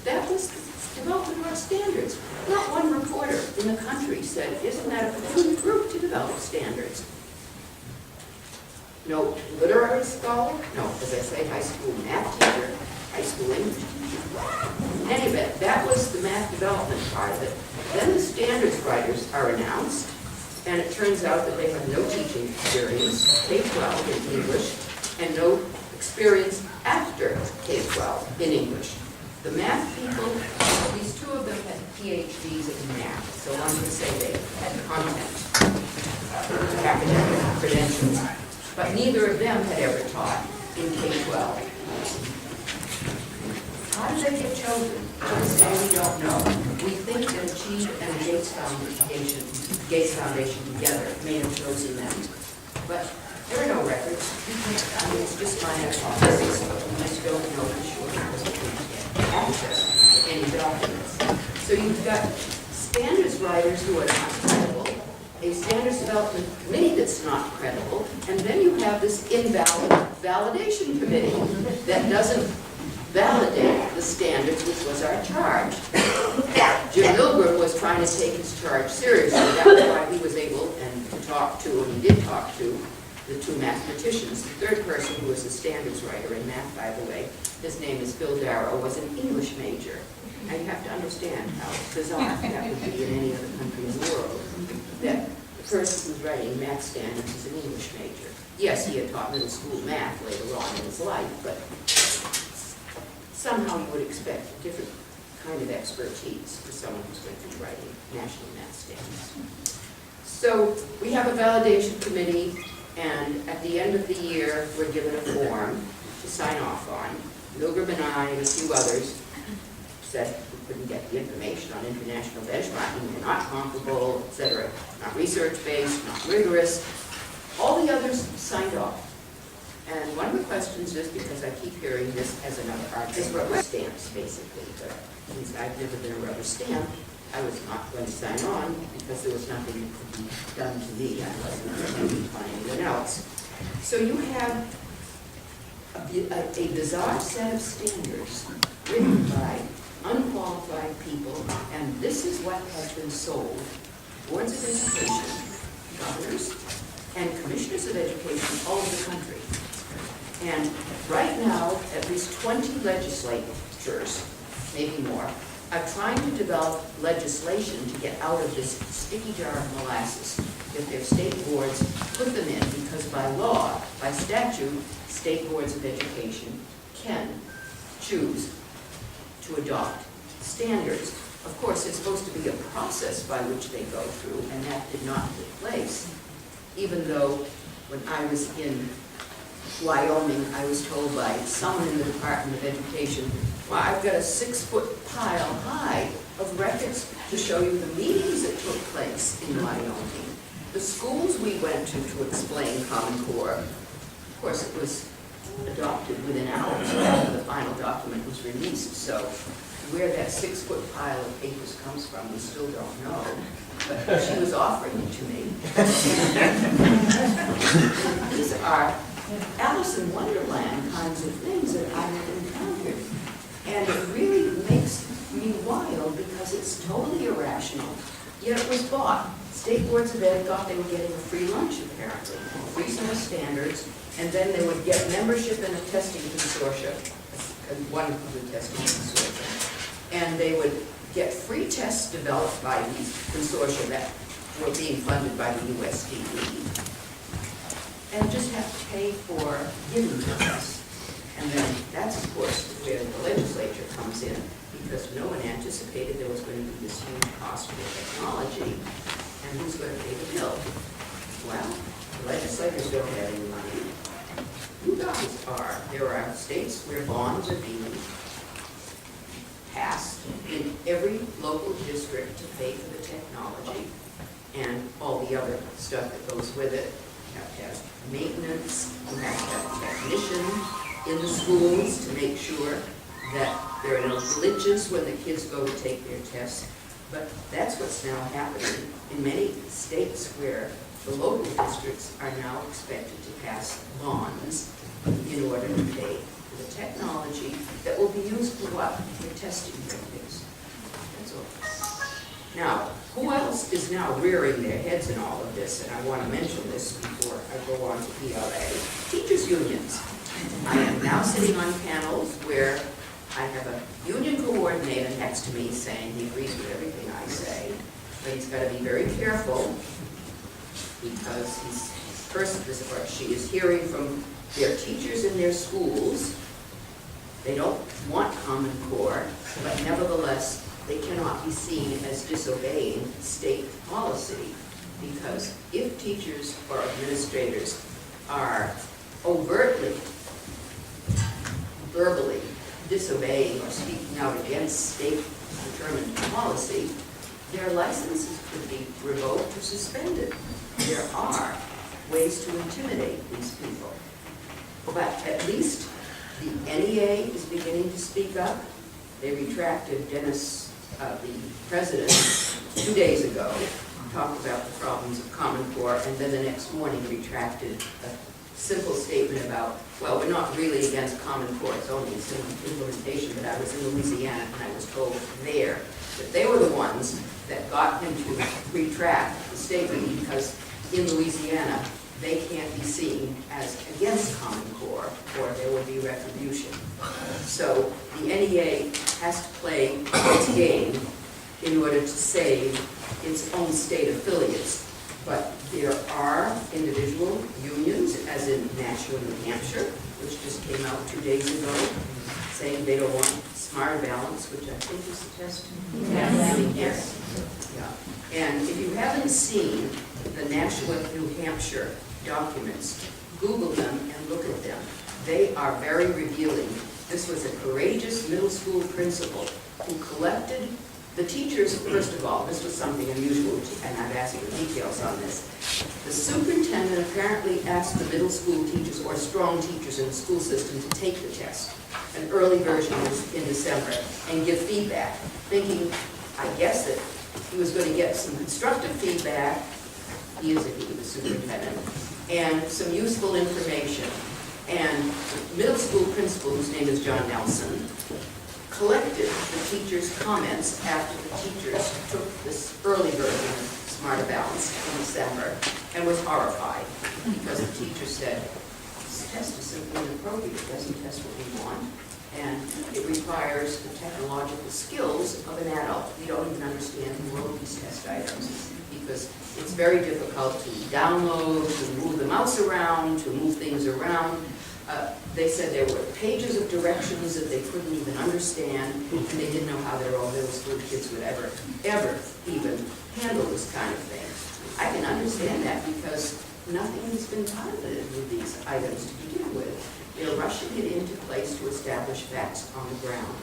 That was the development of our standards. Not one reporter in the country said, isn't that a peculiar group to develop standards? No literary scholar, no, as I say, high school math teacher, high school English teacher. In any event, that was the math development part of it. Then the standards writers are announced, and it turns out that they have no teaching experience, K-12 in English, and no experience after K-12 in English. The math people, these two of them had PhDs in math, so one could say they had content, academic credentials, but neither of them had ever taught in K-12. How did they get chosen? To this day we don't know. We think that Achieve and the Gates Foundation together may have chosen them, but there are no records. I mean, it's just my hypothesis, but we just don't know for sure because we can't get access to any documents. So you've got standards writers who are not credible, a standards development committee that's not credible, and then you have this invalid validation committee that doesn't validate the standards, which was our charge. Jim Milgram was trying to take his charge seriously. That was why he was able to talk to, and he did talk to, the two mathematicians. The third person, who was a standards writer in math, by the way, his name is Bill Darrow, was an English major. Now you have to understand how bizarre that would be in any other country in the world, that the person who's writing math standards is an English major. Yes, he had taught middle school math later on in his life, but somehow you would expect a different kind of expertise for someone who's going to be writing national math standards. So we have a validation committee, and at the end of the year, we're given a form to sign off on. Milgram and I and a few others said we couldn't get the information on international benchmarking, they're not comparable, etc., not research-based, not rigorous. All the others signed off. And one of the questions is, because I keep hearing this as another argument, is rubber stamps, basically. But since I've never been a rubber stamp, I was not going to sign on because there was nothing that could be done to me. I wasn't dependent on anyone else. So you have a bizarre set of standards written by unqualified people, and this is what has been sold. Boards of education, governors, and commissioners of education all over the country. And right now, at least 20 legislatures, maybe more, are trying to develop legislation to get out of this sticky jar of molasses that their state boards put them in, because by law, by statute, state boards of education can choose to adopt standards. Of course, there's supposed to be a process by which they go through, and that did not take place. Even though when I was in Wyoming, I was told by someone in the Department of Education, well, I've got a 6-foot pile high of records to show you the meetings that took place in Wyoming, the schools we went to explain Common Core. Of course, it was adopted within hours after the final document was released, so where that 6-foot pile of papers comes from, we still don't know. But she was offering it to me. These are Alice in Wonderland kinds of things that I have encountered. And it really makes me wild because it's totally irrational, yet it was bought. State boards of ed thought they were getting a free lunch, apparently, free set of standards, and then they would get membership in a testing consortia, one of the testing consortia, and they would get free tests developed by these consortia that were being funded by the USDE, and just have to pay for giving the tests. And then that's, of course, where the legislature comes in, because no one anticipated there was going to be this huge cost for the technology, and who's going to pay the bill? Well, the legislators don't have any money. You guys are. There are states where bonds are being passed in every local district to pay for the technology and all the other stuff that goes with it. You have to have maintenance, you have to have a technician in the schools to make sure that there are no glitches when the kids go to take their tests. But that's what's now happening in many states where the local districts are now expected to pass bonds in order to pay for the technology that will be used for what? For testing things. That's all. Now, who else is now rearing their heads in all of this? And I want to mention this before I go on to PLA. Teachers' unions. I am now sitting on panels where I have a union coordinator next to me saying he agrees with everything I say, but he's got to be very careful because she is hearing from their teachers in their schools. They don't want Common Core, but nevertheless, they cannot be seen as disobeying state policy, because if teachers or administrators are overtly, verbally disobeying or speaking out against state-determined policy, their licenses could be revoked or suspended. There are ways to intimidate these people. But at least the NEA is beginning to speak up. They retracted Dennis, the president, 2 days ago, talked about the problems of Common Core, and then the next morning retracted a simple statement about, well, we're not really against Common Core, it's only a simple implementation, but I was in Louisiana and I was told there that they were the ones that got him to retract the statement, because in Louisiana, they can't be seen as against Common Core, or there will be retribution. So the NEA has to play its game in order to save its own state affiliates. But there are individual unions, as in Nashua, New Hampshire, which just came out 2 days ago, saying they don't want Smart Balance, which I think is the test. Yes. Yeah. And if you haven't seen the Nashua, New Hampshire documents, Google them and look at them. They are very revealing. This was a courageous middle school principal who collected the teachers. First of all, this was something unusual, and I've asked for details on this. The superintendent apparently asked the middle school teachers or strong teachers in the school system to take the test, an early version in December, and give feedback, thinking, I guess, that he was going to get some constructive feedback. He is the superintendent, and some useful information. And the middle school principal, whose name is John Nelson, collected the teachers' comments after the teachers took this early version of Smarter Balance in December, and was horrified because the teacher said, this test is simply inappropriate, it doesn't test what we want, and it requires the technological skills of an adult. We don't even understand who wrote these test items, because it's very difficult to download, to move the mouse around, to move things around. They said there were pages of directions that they couldn't even understand, and they didn't know how their own middle school kids would ever even handle this kind of thing. I can understand that, because nothing has been piloted with these items to begin with. They're rushing it into place to establish facts on the ground.